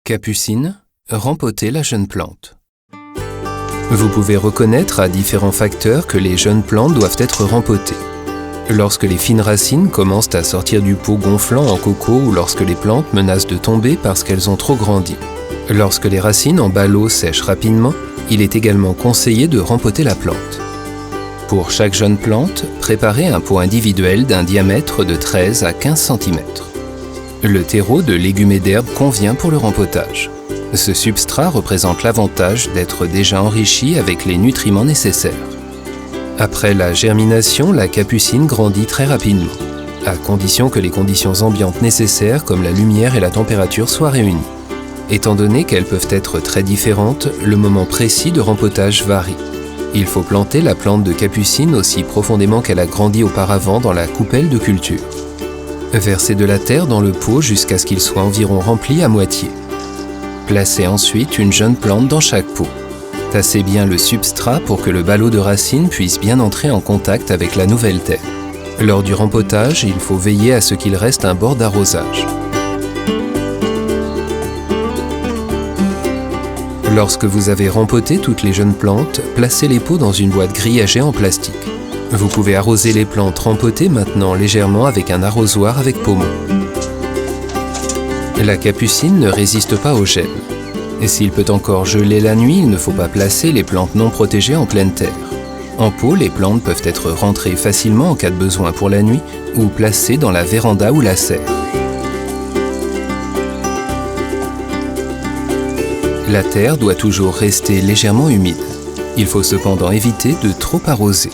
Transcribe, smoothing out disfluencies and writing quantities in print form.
Capucine, rempoter la jeune plante. Vous pouvez reconnaître à différents facteurs que les jeunes plantes doivent être rempotées. Lorsque les fines racines commencent à sortir du pot gonflant en coco ou lorsque les plantes menacent de tomber parce qu'elles ont trop grandi. Lorsque les racines en bas l'eau sèchent rapidement, il est également conseillé de rempoter la plante. Pour chaque jeune plante, préparez un pot individuel d'un diamètre de 13 à 15 cm. Le terreau de légumes et d'herbes convient pour le rempotage. Ce substrat représente l'avantage d'être déjà enrichi avec les nutriments nécessaires. Après la germination, la capucine grandit très rapidement, à condition que les conditions ambiantes nécessaires comme la lumière et la température soient réunies. Étant donné qu'elles peuvent être très différentes, le moment précis de rempotage varie. Il faut planter la plante de capucine aussi profondément qu'elle a grandi auparavant dans la coupelle de culture. Versez de la terre dans le pot jusqu'à ce qu'il soit environ rempli à moitié. Placez ensuite une jeune plante dans chaque pot. Tassez bien le substrat pour que le ballot de racines puisse bien entrer en contact avec la nouvelle terre. Lors du rempotage, il faut veiller à ce qu'il reste un bord d'arrosage. Lorsque vous avez rempoté toutes les jeunes plantes, placez les pots dans une boîte grillagée en plastique. Vous pouvez arroser les plantes rempotées maintenant légèrement avec un arrosoir avec pommeau. La capucine ne résiste pas au gel. Et s'il peut encore geler la nuit, il ne faut pas placer les plantes non protégées en pleine terre. En pot, les plantes peuvent être rentrées facilement en cas de besoin pour la nuit ou placées dans la véranda ou la serre. La terre doit toujours rester légèrement humide. Il faut cependant éviter de trop arroser.